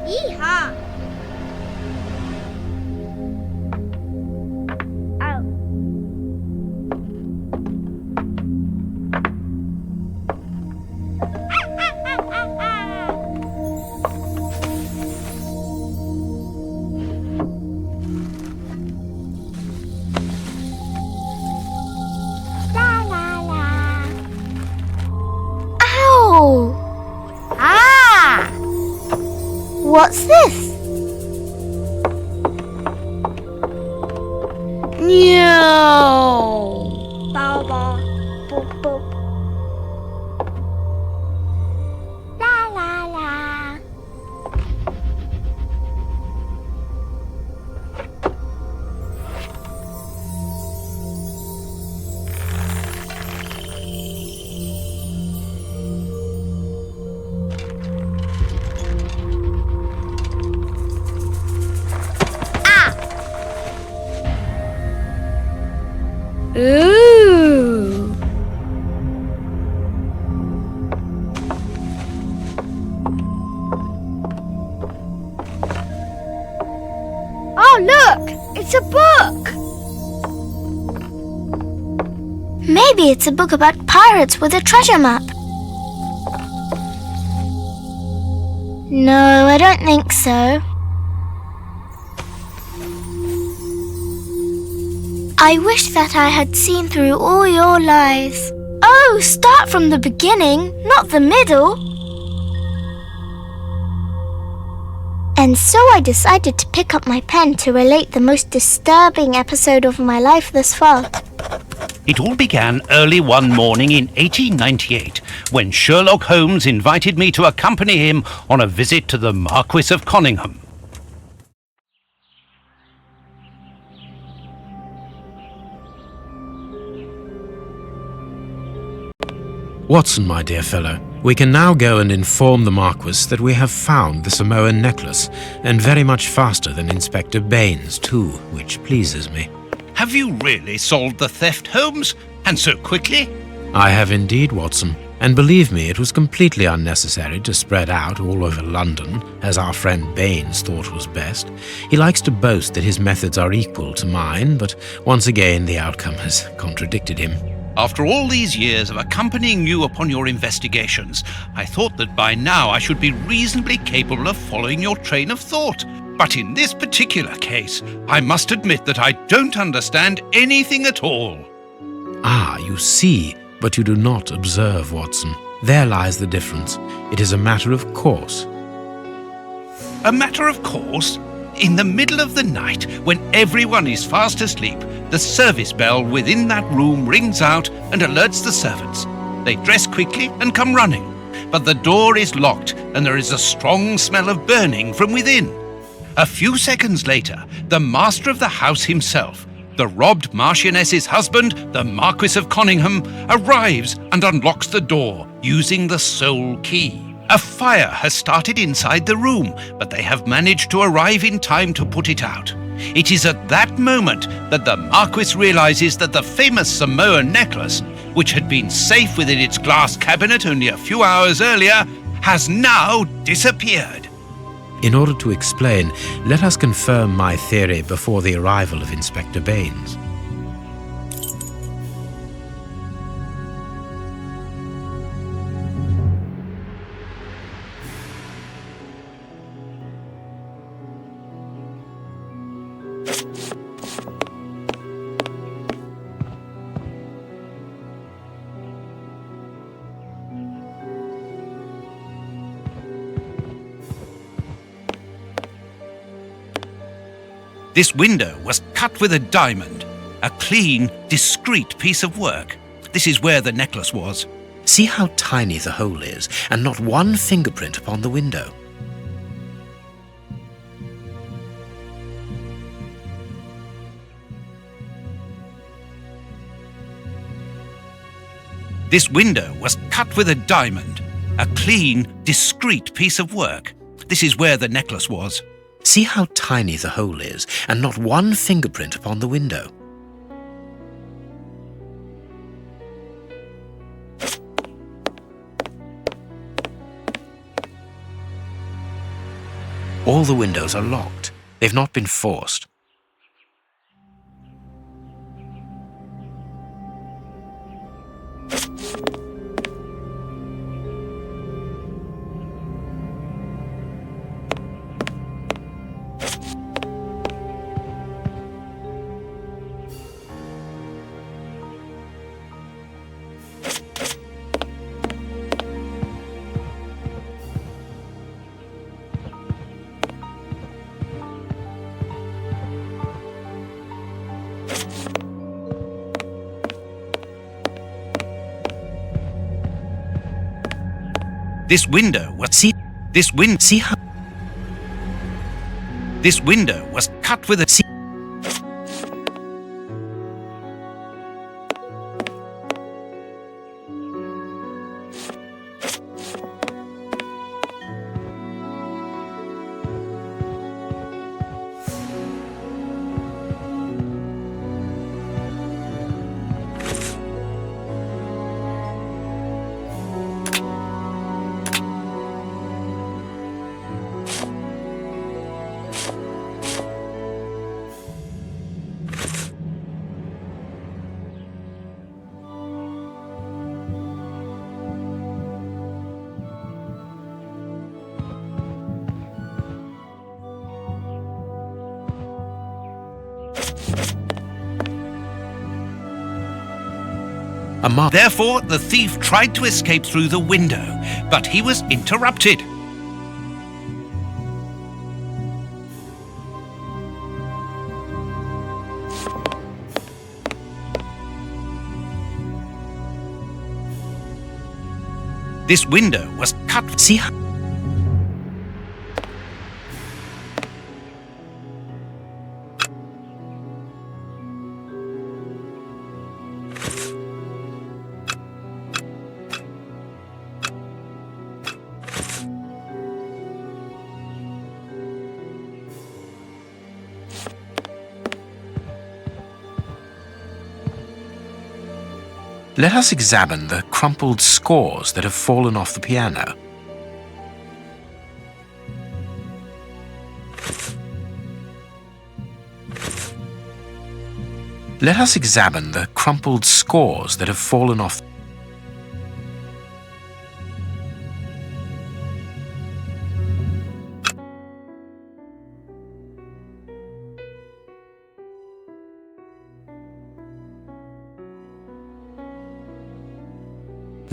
Yeehaw! Ow. La la la. Ow! Ah! What's this? No. Bow bow. Boop boop. La la la. Ooh. Oh, look! It's a book! Maybe it's a book about pirates with a treasure map. No, I don't think so. I wish that I had seen through all your lies. Oh, start from the beginning, not the middle. And so I decided to pick up my pen to relate the most disturbing episode of my life thus far. It all began early one morning in 1898 when Sherlock Holmes invited me to accompany him on a visit to the Marquis of Conyngham. Watson, my dear fellow, we can now go and inform the Marquis that we have found the Samoan necklace, and very much faster than Inspector Baines, too, which pleases me. Have you really solved the theft, Holmes? And so quickly? I have indeed, Watson, and believe me, it was completely unnecessary to spread out all over London, as our friend Baines thought was best. He likes to boast that his methods are equal to mine, but once again the outcome has contradicted him. After all these years of accompanying you upon your investigations, I thought that by now I should be reasonably capable of following your train of thought. But in this particular case, I must admit that I don't understand anything at all. Ah, you see, but you do not observe, Watson. There lies the difference. It is a matter of course. A matter of course? In the middle of the night, when everyone is fast asleep, the service bell within that room rings out and alerts the servants. They dress quickly and come running, but the door is locked and there is a strong smell of burning from within. A few seconds later, the master of the house himself, the robbed Marchioness's husband, the Marquis of Conyngham, arrives and unlocks the door using the sole key. A fire has started inside the room, but they have managed to arrive in time to put it out. It is at that moment that the Marquis realizes that the famous Samoan necklace, which had been safe within its glass cabinet only a few hours earlier, has now disappeared. In order to explain, let us confirm my theory before the arrival of Inspector Baines. This window was cut with a diamond, a clean, discreet piece of work. This is where the necklace was. See how tiny the hole is, and not one fingerprint upon the window. This window was cut with a diamond. A clean, discreet piece of work. This is where the necklace was. See how tiny the hole is, and not one fingerprint upon the window. All the windows are locked. They've not been forced. This window was See how This window was cut with a mark. Therefore, the thief tried to escape through the window, but he was interrupted. This window was cut. See how Let us examine the crumpled scores that have fallen off the piano. Let us examine the crumpled scores that have fallen off.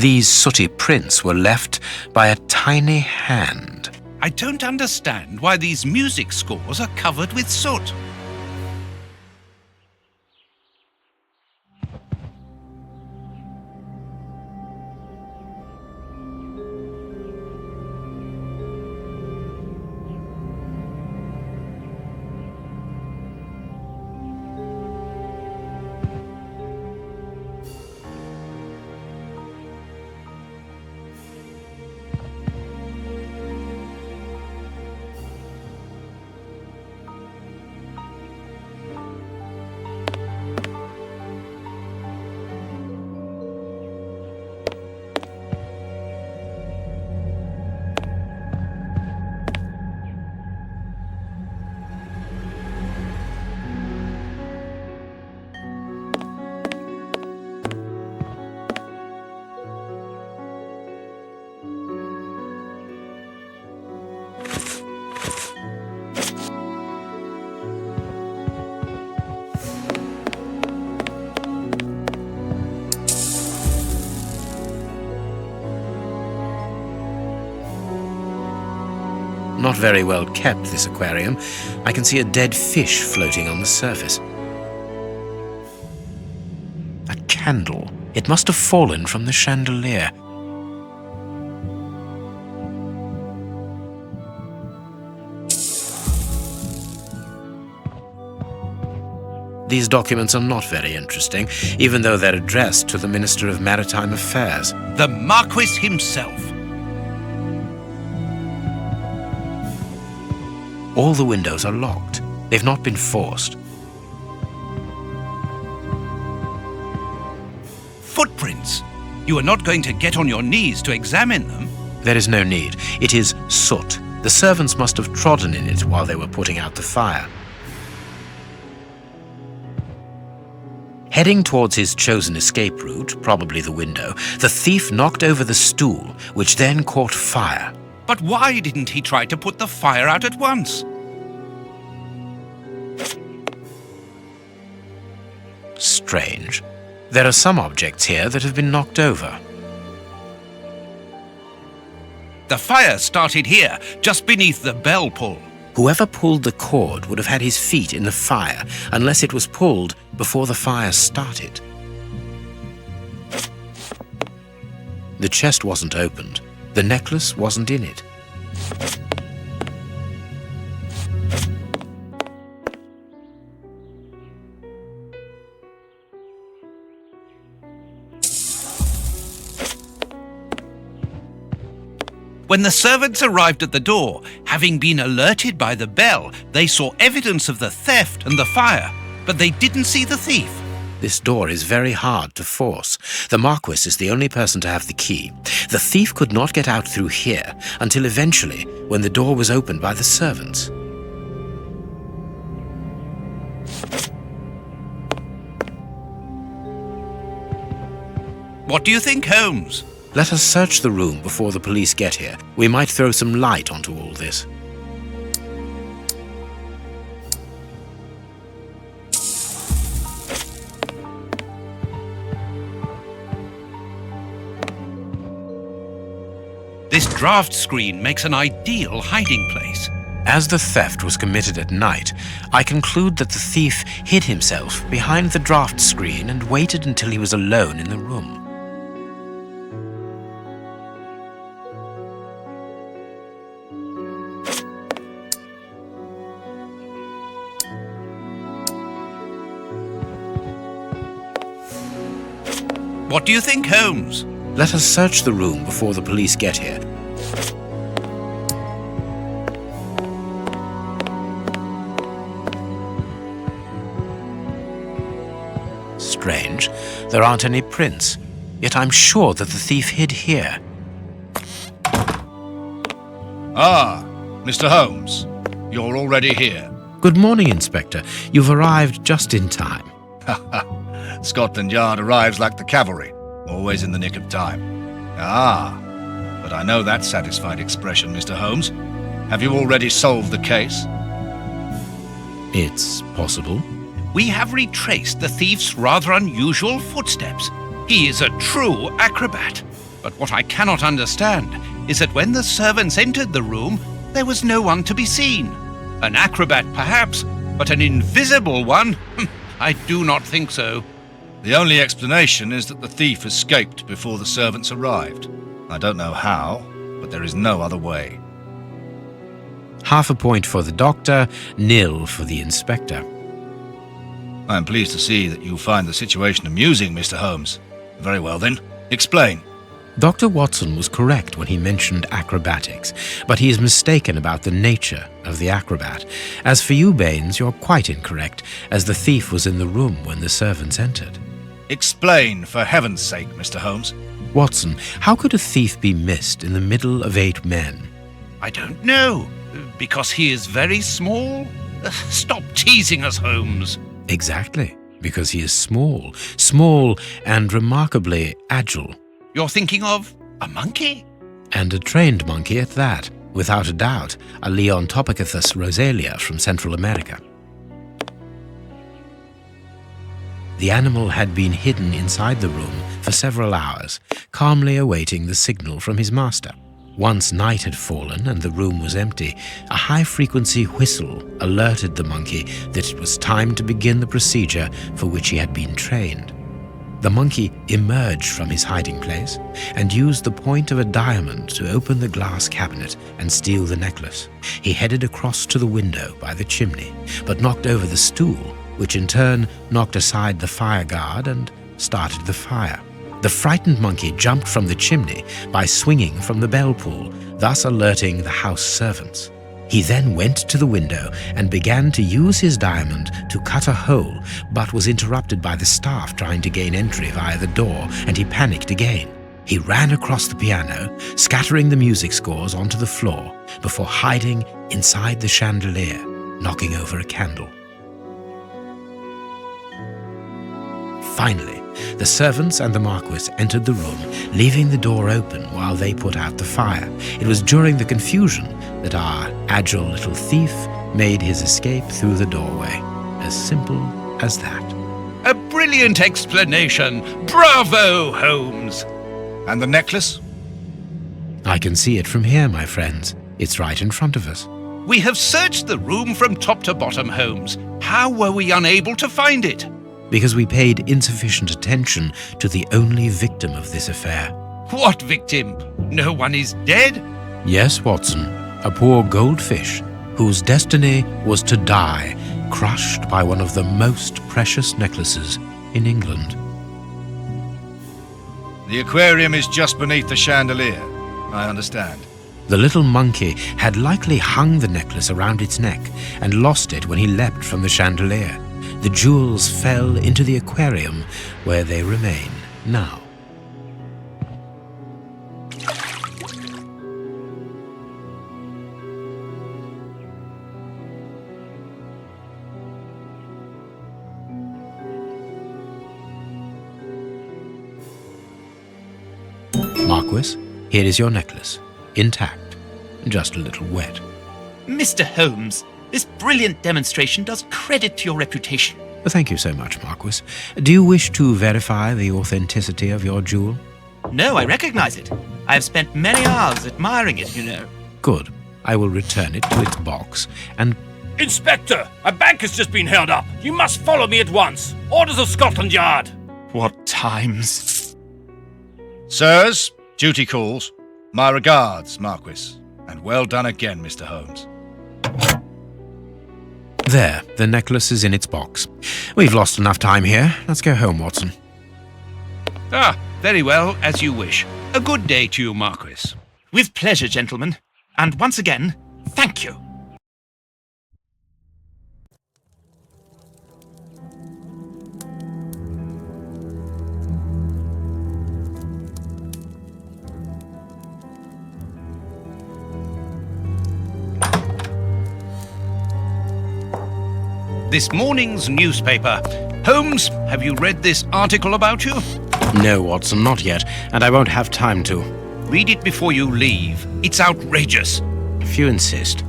These sooty prints were left by a tiny hand. I don't understand why these music scores are covered with soot. Not very well kept, this aquarium. I can see a dead fish floating on the surface. A candle. It must have fallen from the chandelier. These documents are not very interesting, even though they're addressed to the Minister of Maritime Affairs. The Marquis himself. All the windows are locked. They've not been forced. Footprints. You are not going to get on your knees to examine them. There is no need. It is soot. The servants must have trodden in it while they were putting out the fire. Heading towards his chosen escape route, probably the window, the thief knocked over the stool, which then caught fire. But why didn't he try to put the fire out at once? Strange. There are some objects here that have been knocked over. The fire started here, just beneath the bell pull. Whoever pulled the cord would have had his feet in the fire, unless it was pulled before the fire started. The chest wasn't opened. The necklace wasn't in it. When the servants arrived at the door, having been alerted by the bell, they saw evidence of the theft and the fire, but they didn't see the thief. This door is very hard to force. The Marquis is the only person to have the key. The thief could not get out through here until eventually, when the door was opened by the servants. What do you think, Holmes? Let us search the room before the police get here. We might throw some light onto all this. This draft screen makes an ideal hiding place. As the theft was committed at night, I conclude that the thief hid himself behind the draft screen and waited until he was alone in the room. What do you think, Holmes? Let us search the room before the police get here. Strange, there aren't any prints, yet I'm sure that the thief hid here. Ah, Mr. Holmes, you're already here. Good morning, Inspector. You've arrived just in time. Scotland Yard arrives like the cavalry, always in the nick of time. Ah, but I know that satisfied expression, Mr. Holmes. Have you already solved the case? It's possible. We have retraced the thief's rather unusual footsteps. He is a true acrobat. But what I cannot understand is that when the servants entered the room, there was no one to be seen. An acrobat, perhaps, but an invisible one? I do not think so. The only explanation is that the thief escaped before the servants arrived. I don't know how, but there is no other way. Half a point for the doctor, nil for the inspector. I am pleased to see that you find the situation amusing, Mr. Holmes. Very well then, explain. Dr. Watson was correct when he mentioned acrobatics, but he is mistaken about the nature of the acrobat. As for you, Baines, you're quite incorrect, as the thief was in the room when the servants entered. Explain, for heaven's sake, Mr. Holmes. Watson, how could a thief be missed in the middle of 8 men? I don't know. Because he is very small? Stop teasing us, Holmes. Exactly, because he is small and remarkably agile. You're thinking of a monkey? And a trained monkey at that, without a doubt, a Leontopithecus rosalia from Central America. The animal had been hidden inside the room for several hours, calmly awaiting the signal from his master. Once night had fallen and the room was empty, a high-frequency whistle alerted the monkey that it was time to begin the procedure for which he had been trained. The monkey emerged from his hiding place and used the point of a diamond to open the glass cabinet and steal the necklace. He headed across to the window by the chimney, but knocked over the stool, which in turn knocked aside the fire guard and started the fire. The frightened monkey jumped from the chimney by swinging from the bell pull, thus alerting the house servants. He then went to the window and began to use his diamond to cut a hole, but was interrupted by the staff trying to gain entry via the door, and he panicked again. He ran across the piano, scattering the music scores onto the floor, before hiding inside the chandelier, knocking over a candle. Finally, the servants and the Marquis entered the room, leaving the door open while they put out the fire. It was during the confusion that our agile little thief made his escape through the doorway. As simple as that. A brilliant explanation. Bravo, Holmes. And the necklace? I can see it from here, my friends. It's right in front of us. We have searched the room from top to bottom, Holmes. How were we unable to find it? Because we paid insufficient attention to the only victim of this affair. What victim? No one is dead? Yes, Watson, a poor goldfish whose destiny was to die, crushed by one of the most precious necklaces in England. The aquarium is just beneath the chandelier. I understand. The little monkey had likely hung the necklace around its neck and lost it when he leapt from the chandelier. The jewels fell into the aquarium, where they remain now. Marquis, here is your necklace, intact, just a little wet. Mr. Holmes, this brilliant demonstration does credit to your reputation. Thank you so much, Marquis. Do you wish to verify the authenticity of your jewel? No, I recognize it. I have spent many hours admiring it, you know. Good. I will return it to its box and... Inspector, a bank has just been held up. You must follow me at once. Orders of Scotland Yard. What times? Sirs, duty calls. My regards, Marquis. And well done again, Mr. Holmes. There, the necklace is in its box. We've lost enough time here. Let's go home, Watson. Ah, very well, as you wish. A good day to you, Marquis. With pleasure, gentlemen. And once again, thank you. This morning's newspaper. Holmes, have you read this article about you? No, Watson, not yet, and I won't have time to. Read it before you leave. It's outrageous. If you insist.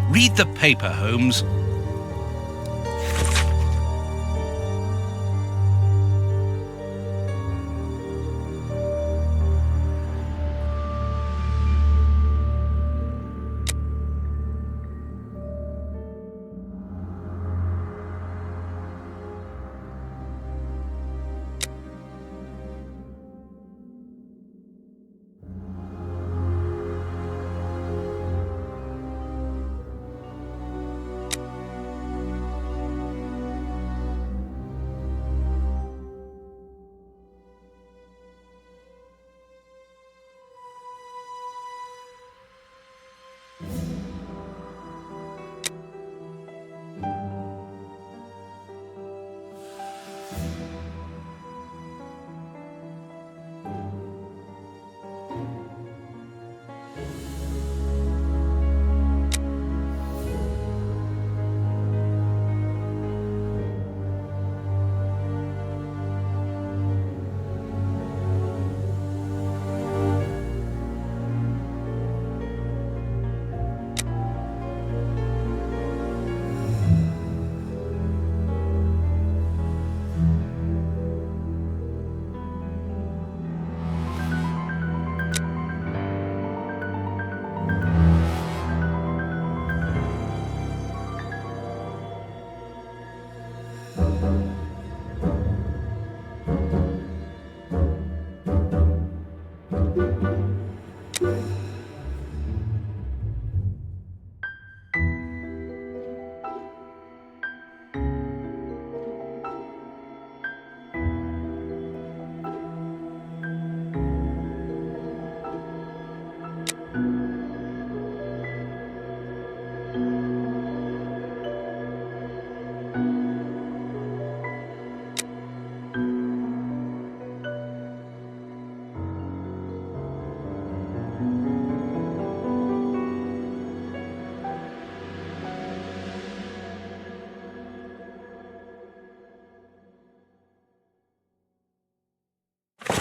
Read the paper, Holmes.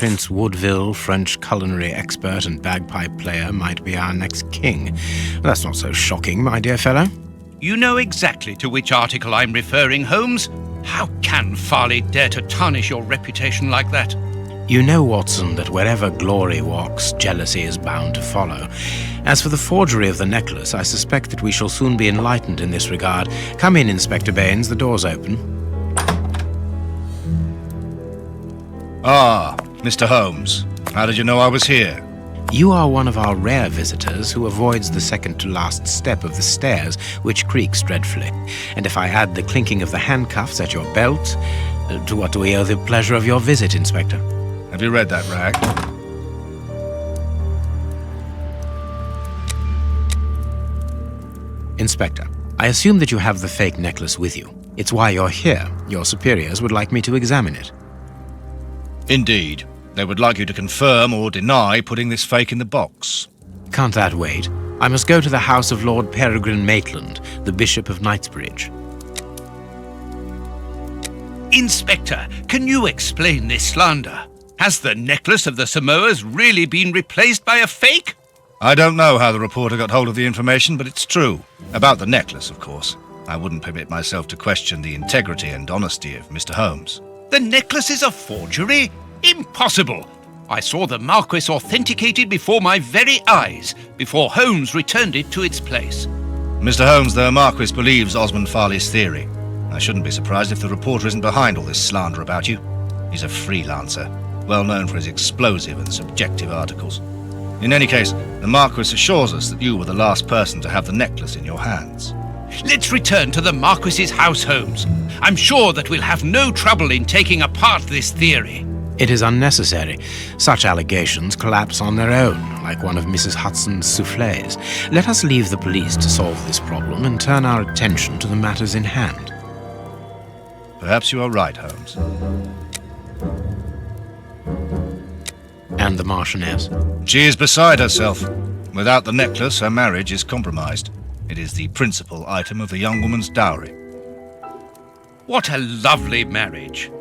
Prince Woodville, French culinary expert and bagpipe player, might be our next king. That's not so shocking, my dear fellow. You know exactly to which article I'm referring, Holmes. How can Farley dare to tarnish your reputation like that? You know, Watson, that wherever glory walks, jealousy is bound to follow. As for the forgery of the necklace, I suspect that we shall soon be enlightened in this regard. Come in, Inspector Baines, the door's open. Ah, Mr. Holmes. How did you know I was here? You are one of our rare visitors who avoids the second-to-last step of the stairs, which creaks dreadfully. And if I add the clinking of the handcuffs at your belt, to what do we owe the pleasure of your visit, Inspector? Have you read that rag? Inspector, I assume that you have the fake necklace with you. It's why you're here. Your superiors would like me to examine it. Indeed. They would like you to confirm or deny putting this fake in the box. Can't that wait? I must go to the house of Lord Peregrine Maitland, the Bishop of Knightsbridge. Inspector, can you explain this slander? Has the necklace of the Samoas really been replaced by a fake? I don't know how the reporter got hold of the information, but it's true. About the necklace, of course. I wouldn't permit myself to question the integrity and honesty of Mr. Holmes. The necklace is a forgery? Impossible! I saw the Marquis authenticated before my very eyes, before Holmes returned it to its place. Mr. Holmes, the Marquis believes Osmond Farley's theory. I shouldn't be surprised if the reporter isn't behind all this slander about you. He's a freelancer, well known for his explosive and subjective articles. In any case, the Marquis assures us that you were the last person to have the necklace in your hands. Let's return to the Marquis's house, Holmes. I'm sure that we'll have no trouble in taking apart this theory. It is unnecessary. Such allegations collapse on their own, like one of Mrs. Hudson's soufflés. Let us leave the police to solve this problem and turn our attention to the matters in hand. Perhaps you are right, Holmes. And the Marchioness? She is beside herself. Without the necklace, her marriage is compromised. It is the principal item of the young woman's dowry. What a lovely marriage.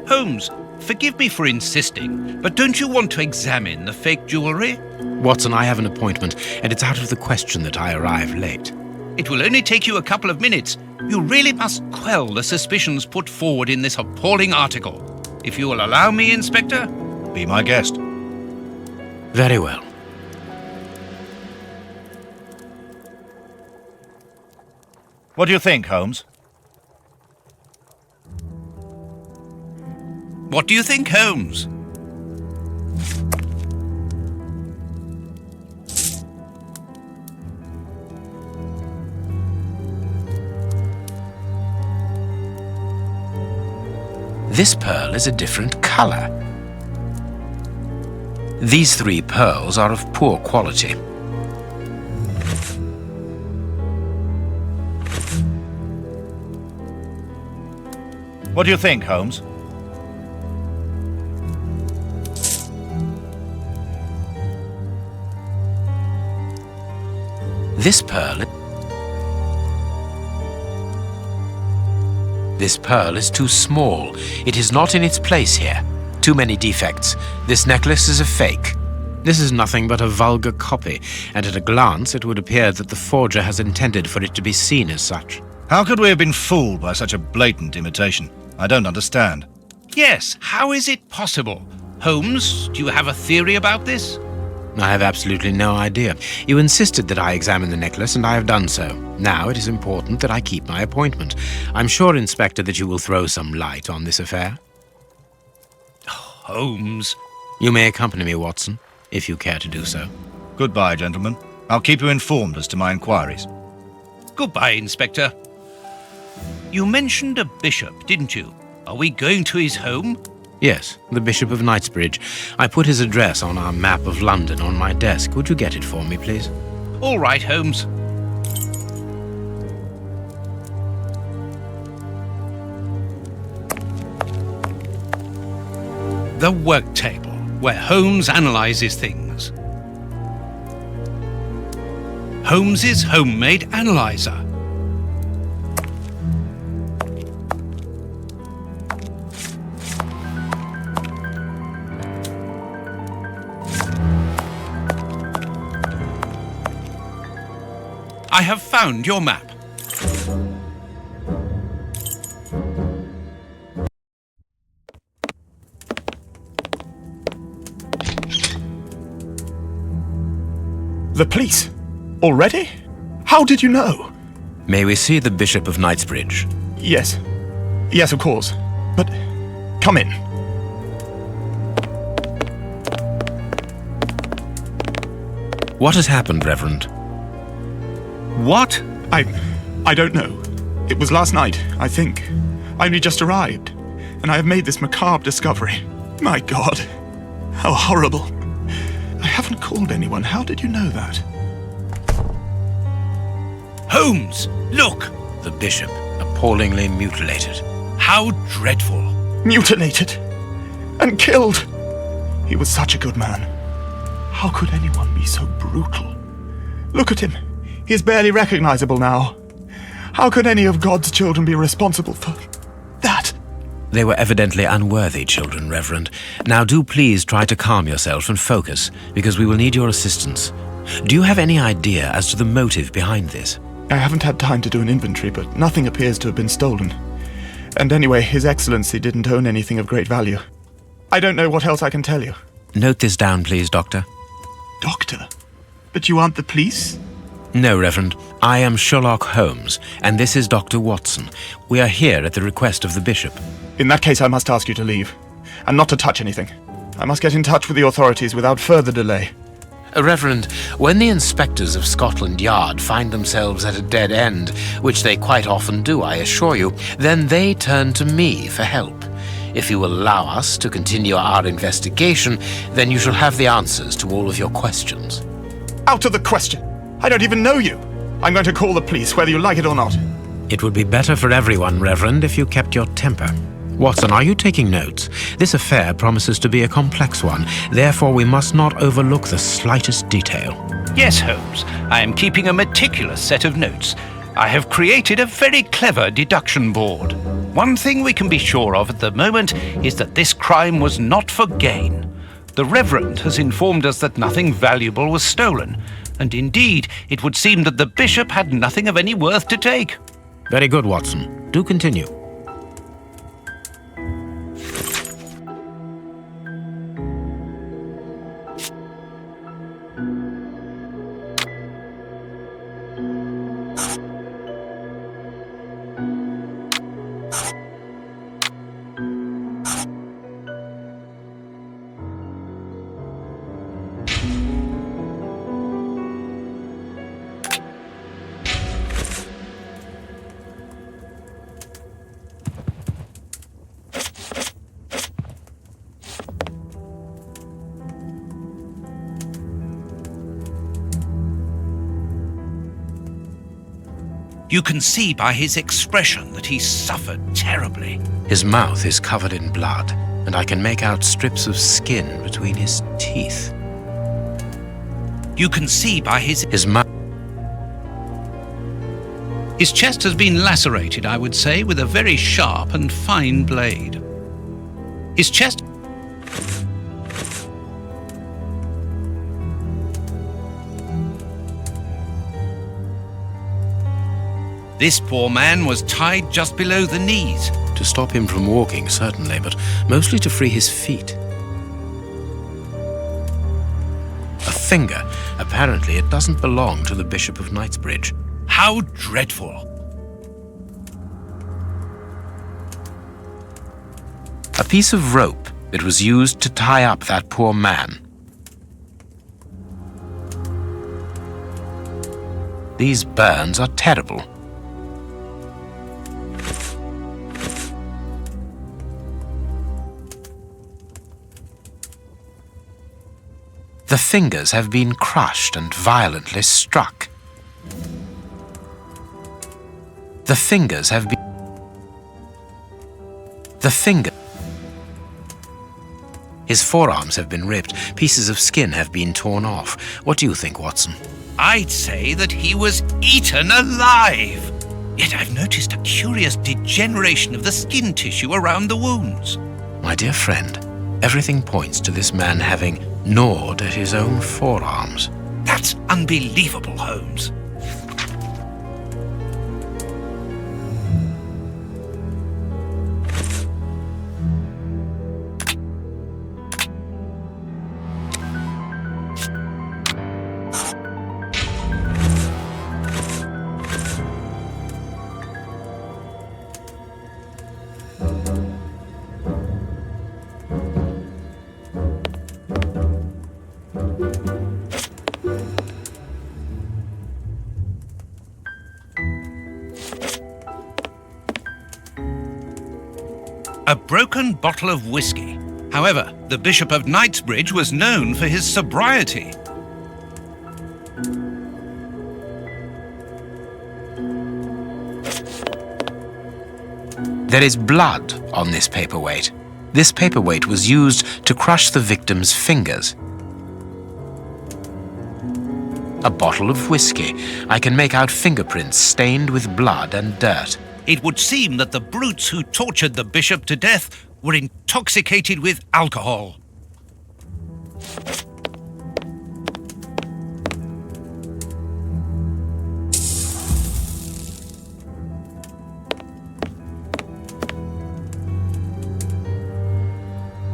Holmes, forgive me for insisting, but don't you want to examine the fake jewellery? Watson, I have an appointment, and it's out of the question that I arrive late. It will only take you a couple of minutes. You really must quell the suspicions put forward in this appalling article. If you will allow me, Inspector? Be my guest. Very well. What do you think, Holmes? What do you think, Holmes? This pearl is a different color. These 3 pearls are of poor quality. What do you think, Holmes? This pearl is too small. It is not in its place here. Too many defects. This necklace is a fake. This is nothing but a vulgar copy, and at a glance it would appear that the forger has intended for it to be seen as such. How could we have been fooled by such a blatant imitation? I don't understand. Yes, how is it possible? Holmes, do you have a theory about this? I have absolutely no idea. You insisted that I examine the necklace, and I have done so. Now it is important that I keep my appointment. I'm sure, Inspector, that you will throw some light on this affair. Holmes. You may accompany me, Watson, if you care to do so. Goodbye, gentlemen. I'll keep you informed as to my inquiries. Goodbye, Inspector. You mentioned a bishop, didn't you? Are we going to his home? Yes, the Bishop of Knightsbridge. I put his address on our map of London on my desk. Would you get it for me, please? All right, Holmes. The work table, where Holmes analyzes things. Holmes's homemade analyzer. I have found your map. The police? Already? How did you know? May we see the Bishop of Knightsbridge? Yes. Yes, of course. But come in. What has happened, Reverend? What? I don't know. It was last night, I think. I only just arrived, and I have made this macabre discovery. My God, how horrible. I haven't called anyone. How did you know that? Holmes, look! The Bishop, appallingly mutilated. How dreadful. Mutilated and killed. He was such a good man. How could anyone be so brutal? Look at him. He is barely recognizable now. How could any of God's children be responsible for that? They were evidently unworthy children, Reverend. Now do please try to calm yourself and focus, because we will need your assistance. Do you have any idea as to the motive behind this? I haven't had time to do an inventory, but nothing appears to have been stolen. And anyway, His Excellency didn't own anything of great value. I don't know what else I can tell you. Note this down, please, Doctor. Doctor? But you aren't the police? No, Reverend. I am Sherlock Holmes, and this is Dr. Watson. We are here at the request of the Bishop. In that case, I must ask you to leave, and not to touch anything. I must get in touch with the authorities without further delay. Reverend, when the inspectors of Scotland Yard find themselves at a dead end, which they quite often do, I assure you, then they turn to me for help. If you will allow us to continue our investigation, then you shall have the answers to all of your questions. Out of the question! I don't even know you! I'm going to call the police, whether you like it or not. It would be better for everyone, Reverend, if you kept your temper. Watson, are you taking notes? This affair promises to be a complex one. Therefore, we must not overlook the slightest detail. Yes, Holmes. I am keeping a meticulous set of notes. I have created a very clever deduction board. One thing we can be sure of at the moment is that this crime was not for gain. The Reverend has informed us that nothing valuable was stolen, and indeed, it would seem that the Bishop had nothing of any worth to take. Very good, Watson. Do continue. You can see by his expression that he suffered terribly. His mouth is covered in blood, and I can make out strips of skin between his teeth. You can see by his mouth. His chest has been lacerated, I would say, with a very sharp and fine blade. His chest... This poor man was tied just below the knees. To stop him from walking, certainly, but mostly to free his feet. A finger. Apparently it doesn't belong to the Bishop of Knightsbridge. How dreadful. A piece of rope that was used to tie up that poor man. These burns are terrible. The fingers have been crushed and violently struck. The fingers have been... His forearms have been ripped. Pieces of skin have been torn off. What do you think, Watson? I'd say that he was eaten alive. Yet I've noticed a curious degeneration of the skin tissue around the wounds. My dear friend, everything points to this man having gnawed at his own forearms. That's unbelievable, Holmes. A broken bottle of whiskey. However, the Bishop of Knightsbridge was known for his sobriety. There is blood on this paperweight. This paperweight was used to crush the victim's fingers. A bottle of whiskey. I can make out fingerprints stained with blood and dirt. It would seem that the brutes who tortured the bishop to death were intoxicated with alcohol.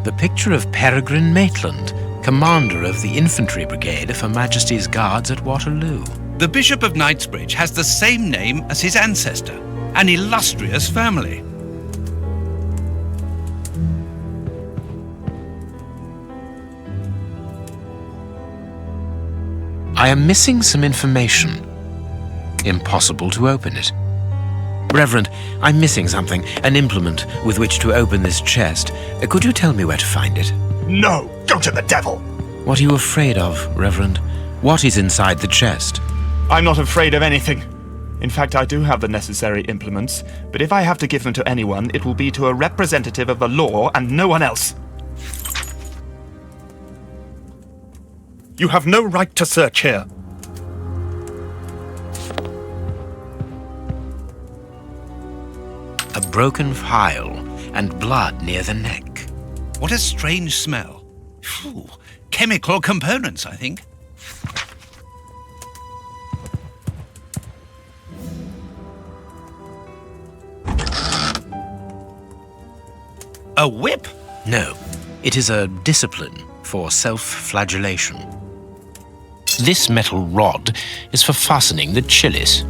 The picture of Peregrine Maitland, commander of the infantry brigade of Her Majesty's Guards at Waterloo. The Bishop of Knightsbridge has the same name as his ancestor, an illustrious family. I am missing some information. Impossible to open it. Reverend, I'm missing something, an implement with which to open this chest. Could you tell me where to find it? No! Go to the devil! What are you afraid of, Reverend? What is inside the chest? I'm not afraid of anything. In fact, I do have the necessary implements, but if I have to give them to anyone, it will be to a representative of the law and no one else. You have no right to search here. A broken phial and blood near the neck. What a strange smell. Phew, chemical components, I think. A whip? No, it is a discipline for self-flagellation. This metal rod is for fastening the chilies.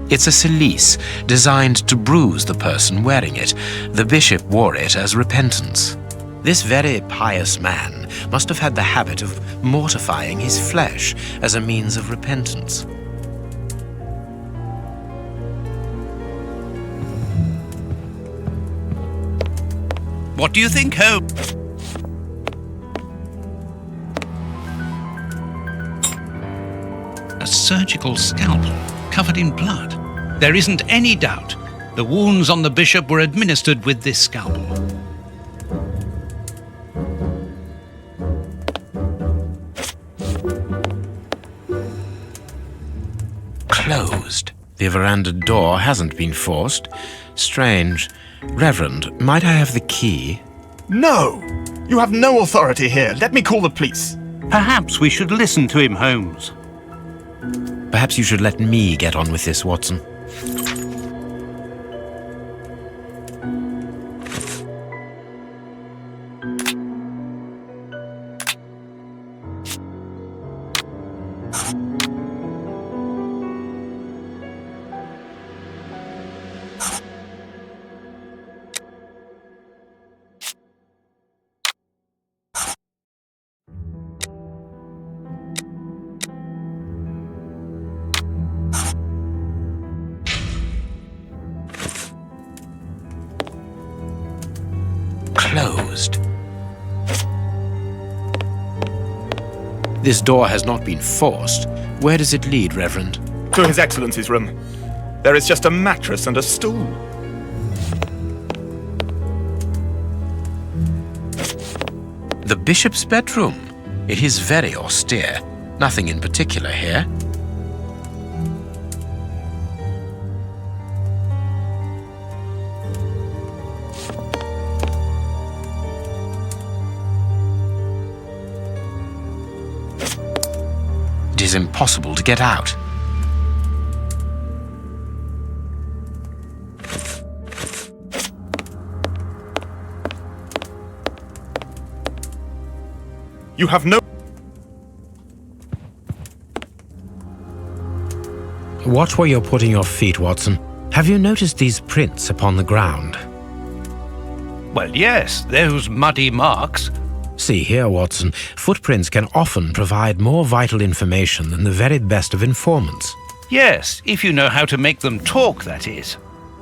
It's a cilice designed to bruise the person wearing it. The bishop wore it as repentance. This very pious man must have had the habit of mortifying his flesh as a means of repentance. What do you think, Holmes? A surgical scalpel covered in blood. There isn't any doubt. The wounds on the bishop were administered with this scalpel. Closed. The veranda door hasn't been forced. Strange. Reverend, might I have the key? No! You have no authority here. Let me call the police. Perhaps we should listen to him, Holmes. Perhaps you should let me get on with this, Watson. Closed. This door has not been forced. Where does it lead, Reverend? To His Excellency's room. There is just a mattress and a stool. The bishop's bedroom. It is very austere. Nothing in particular here. It is impossible to get out. You have no... Watch where you're putting your feet, Watson. Have you noticed these prints upon the ground? Well, yes, those muddy marks. See here, Watson. Footprints can often provide more vital information than the very best of informants. Yes, if you know how to make them talk, that is.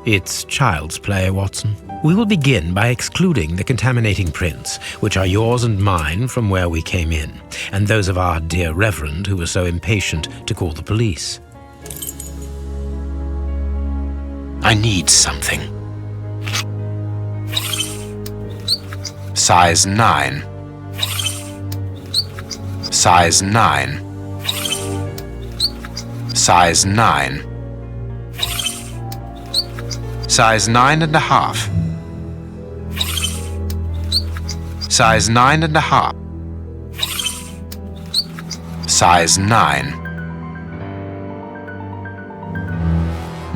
It's child's play, Watson. We will begin by excluding the contaminating prints, which are yours and mine from where we came in, and those of our dear Reverend who was so impatient to call the police. I need something. Size 9. Size 9. Size 9. Size 9.5. Size 9.5. Size 9.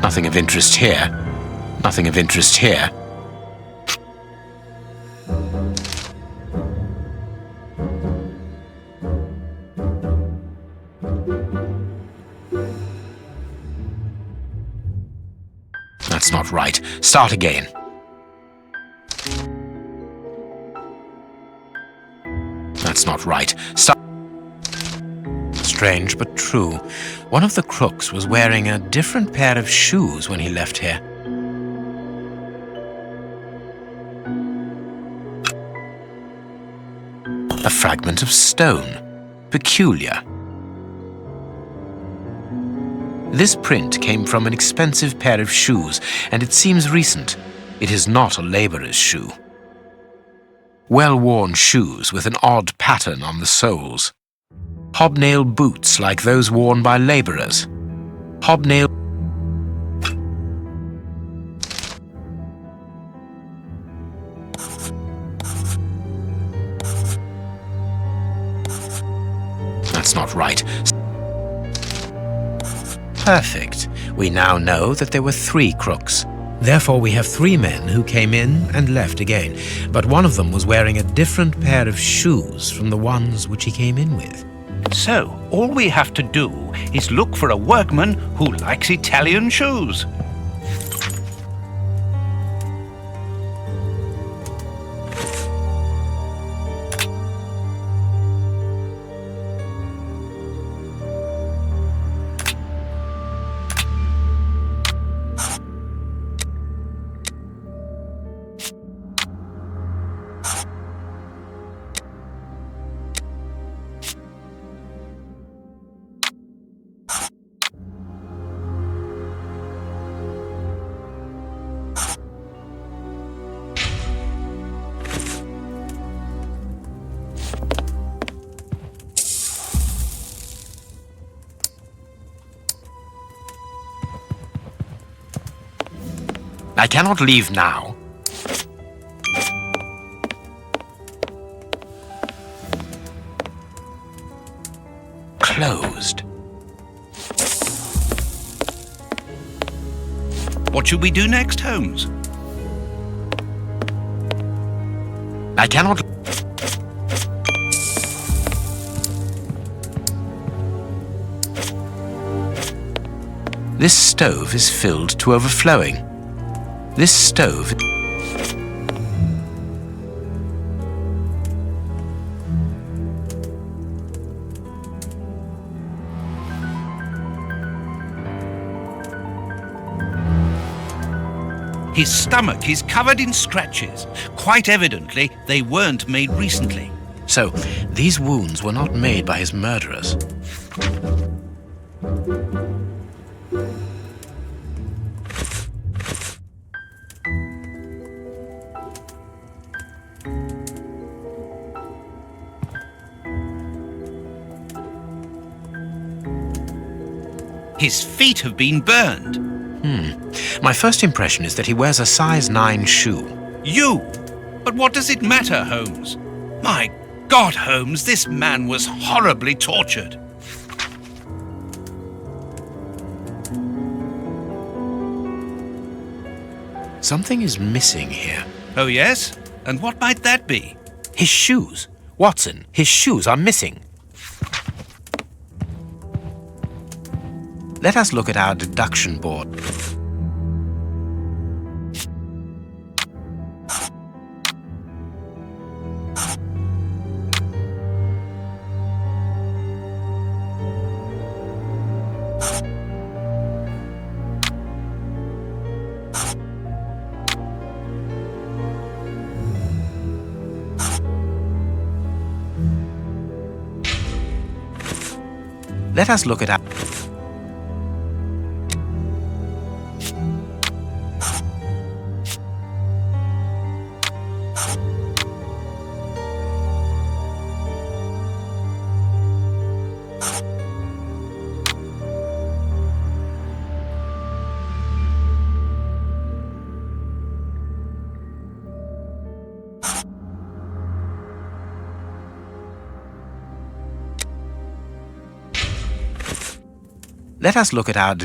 Nothing of interest here. Nothing of interest here. That's not right. Start again. That's not right. Start. Strange but true. One of the crooks was wearing a different pair of shoes when he left here. A fragment of stone. Peculiar. This print came from an expensive pair of shoes, and it seems recent. It is not a labourer's shoe. Well-worn shoes with an odd pattern on the soles. Hobnail boots like those worn by labourers. Hobnail... That's not right. Perfect. We now know that there were 3 crooks. Therefore, we have 3 men who came in and left again, but one of them was wearing a different pair of shoes from the ones which he came in with. So, all we have to do is look for a workman who likes Italian shoes. I cannot leave now. Closed. What should we do next, Holmes? I cannot... This stove is filled to overflowing. This stove... His stomach is covered in scratches. Quite evidently, they weren't made recently. So, these wounds were not made by his murderers. His feet have been burned. My first impression is that he wears a size 9 shoe. You! But what does it matter, Holmes? My God, Holmes, this man was horribly tortured. Something is missing here. Oh, yes? And what might that be? His shoes. Watson, his shoes are missing. Let us look at our deduction board. Let us look at our... Let us look at our...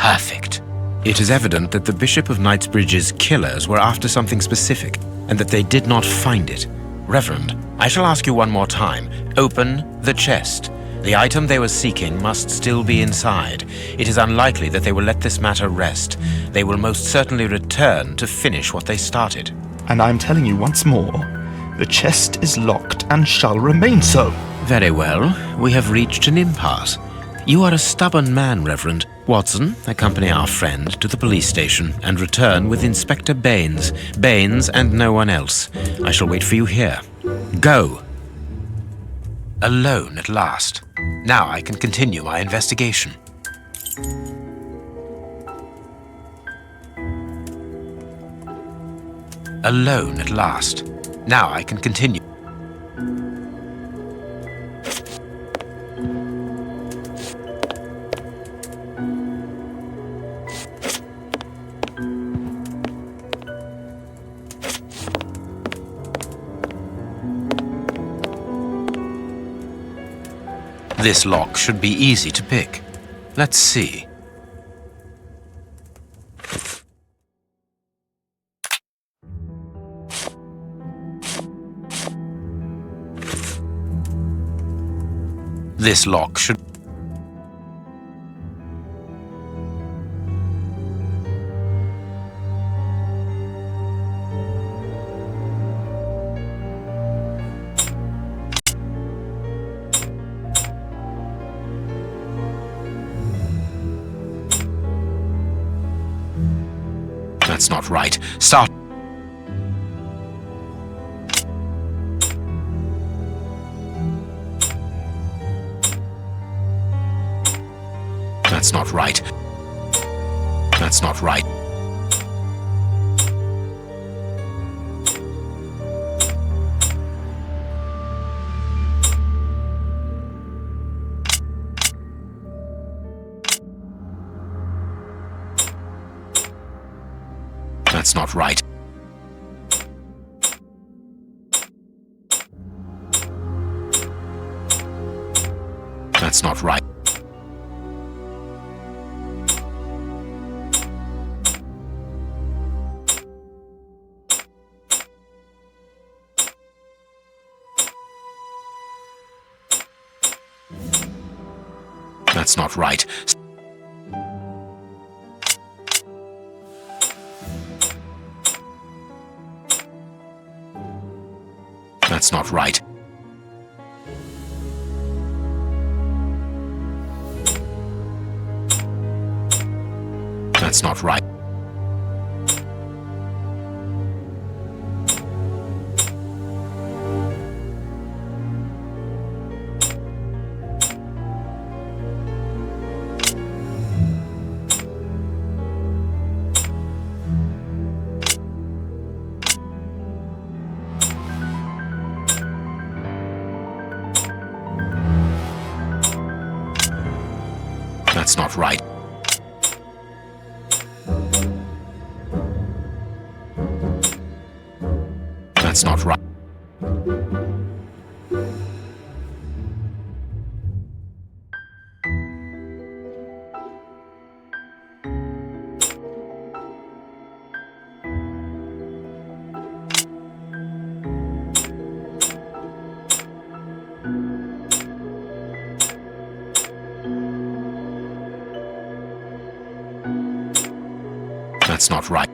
Perfect. It is evident that the Bishop of Knightsbridge's killers were after something specific, and that they did not find it. Reverend, I shall ask you one more time. Open the chest. The item they were seeking must still be inside. It is unlikely that they will let this matter rest. They will most certainly return to finish what they started. And I'm telling you once more, the chest is locked and shall remain so. Very well. We have reached an impasse. You are a stubborn man, Reverend. Watson, accompany our friend to the police station and return with Inspector Baines. Baines and no one else. I shall wait for you here. Go! Alone at last. Now I can continue my investigation. Alone at last. Now I can continue. This lock should be easy to pick. Let's see. This lock should... That's not right. Start. That's not right. That's not right. That's not right. That's not right. That's not right. That's not right. That's not right. That's not right. That's not right. That's not right.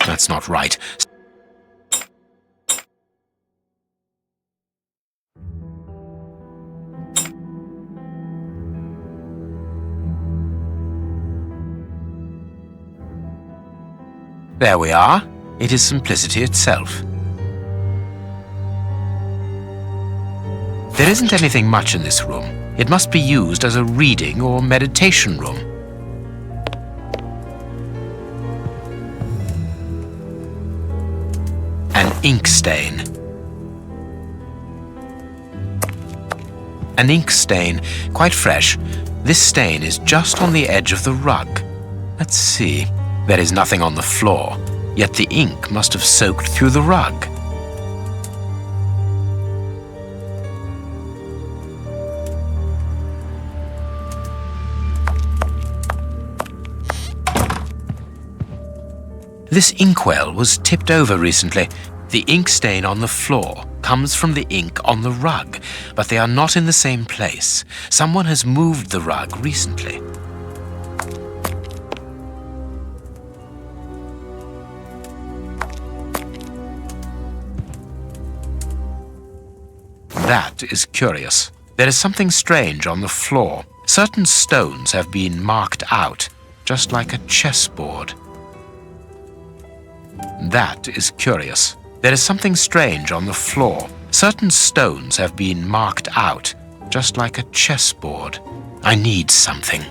That's not right. There we are. It is simplicity itself. There isn't anything much in this room. It must be used as a reading or meditation room. An ink stain. An ink stain, quite fresh. This stain is just on the edge of the rug. Let's see. There is nothing on the floor, yet the ink must have soaked through the rug. This inkwell was tipped over recently. The ink stain on the floor comes from the ink on the rug, but they are not in the same place. Someone has moved the rug recently. That is curious. There is something strange on the floor. Certain stones have been marked out, just like a chessboard. That is curious. There is something strange on the floor. Certain stones have been marked out, just like a chessboard. I need something.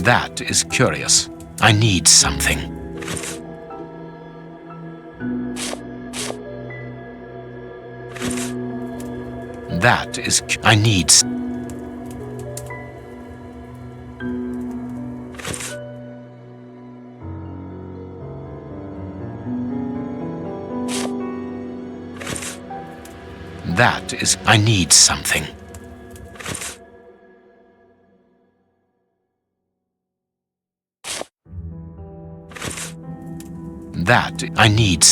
That is curious. I need something. That is... I need... That is... I need something. That I need.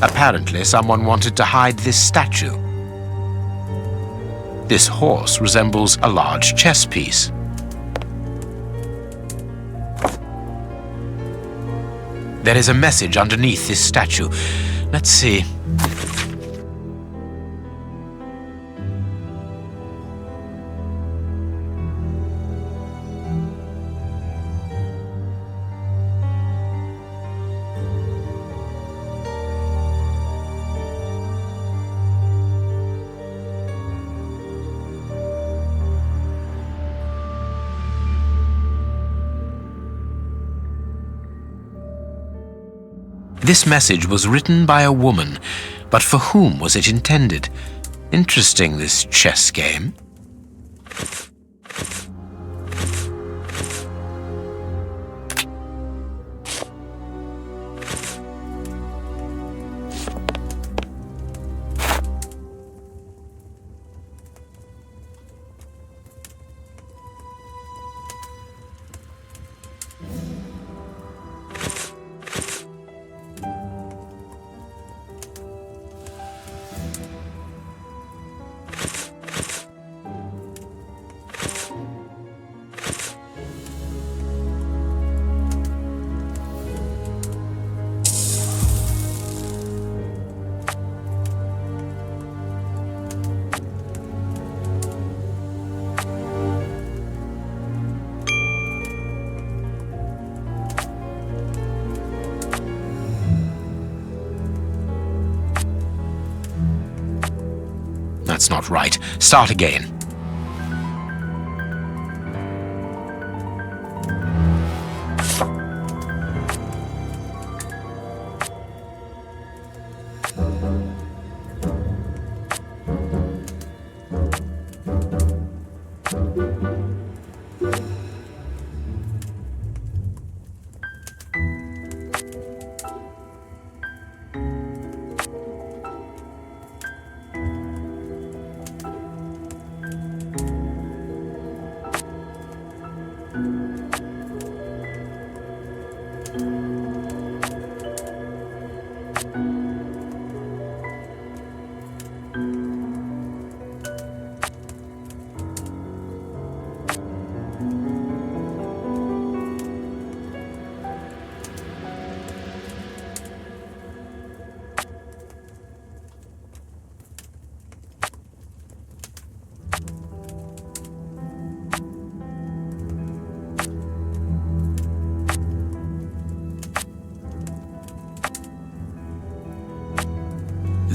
Apparently, someone wanted to hide this statue. This horse resembles a large chess piece. There is a message underneath this statue. Let's see. This message was written by a woman, but for whom was it intended? Interesting, this chess game. That's not right. Start again.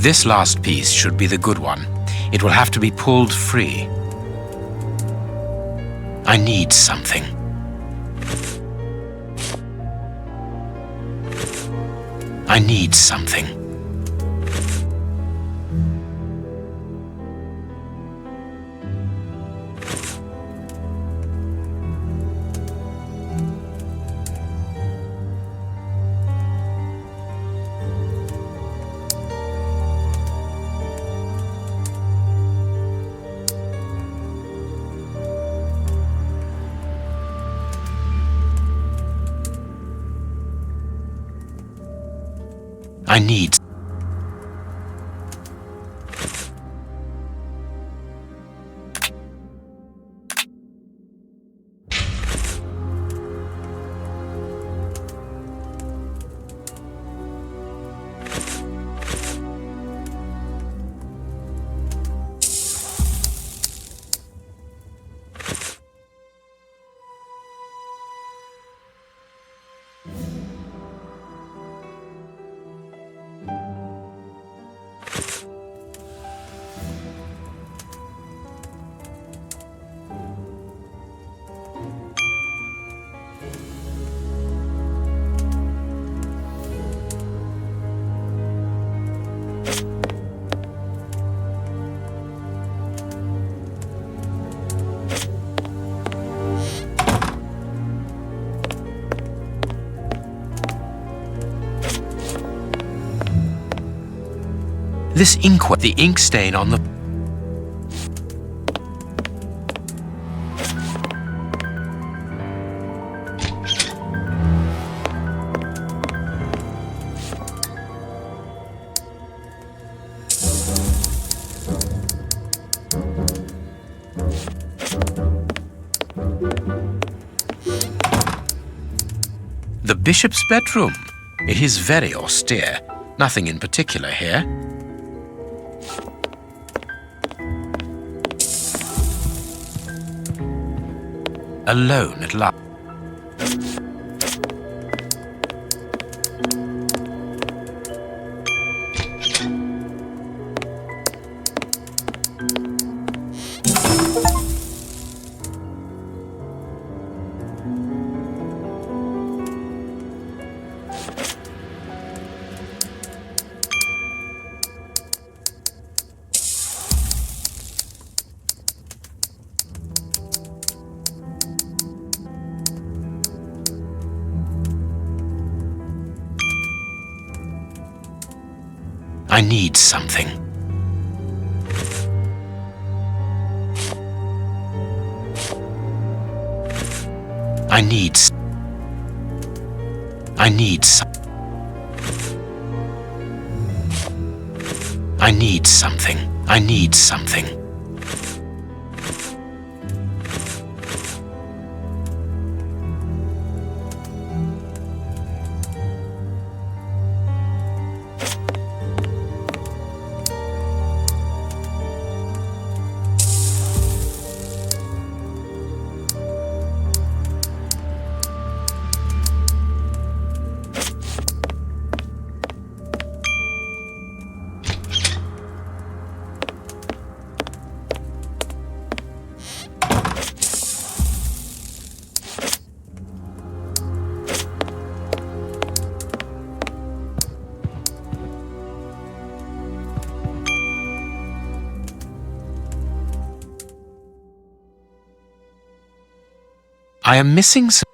This last piece should be the good one. It will have to be pulled free. I need something. I need something. I need. This inkwell, the ink stain on the... The bishop's bedroom. It is very austere. Nothing in particular here. Alone at last. I need something. I need something. I need something. I need something. I am missing some.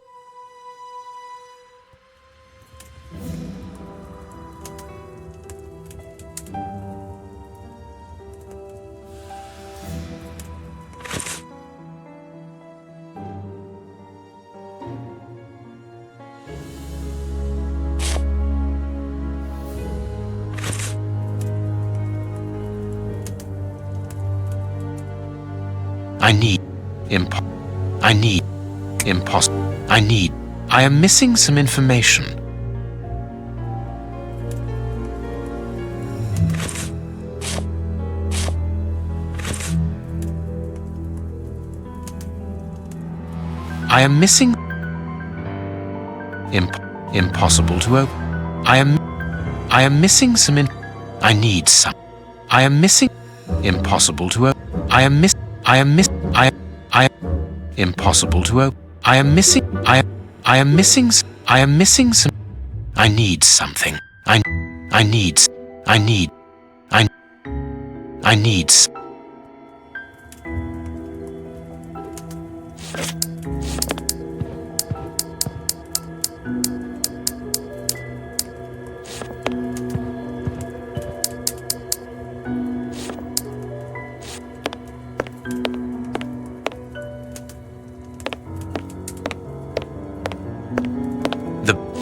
I am missing some information. I am missing. Impossible to open. I am missing some I need some. I am missing. Impossible to open. I am impossible to open. I am missing. I am missing some. I need something. I need.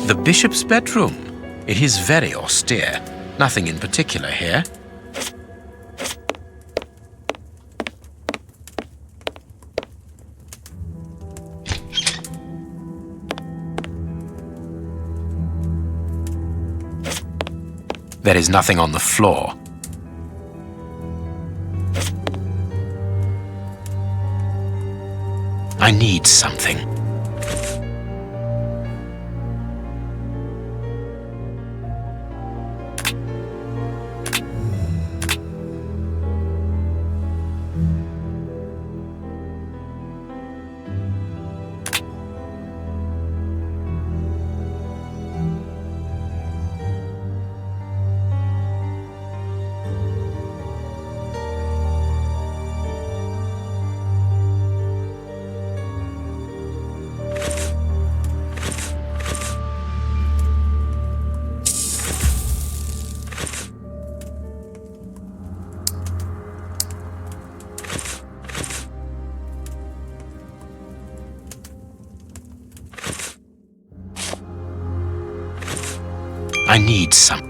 The bishop's bedroom. It is very austere. Nothing in particular here. There is nothing on the floor. I need something. I need some.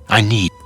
I need.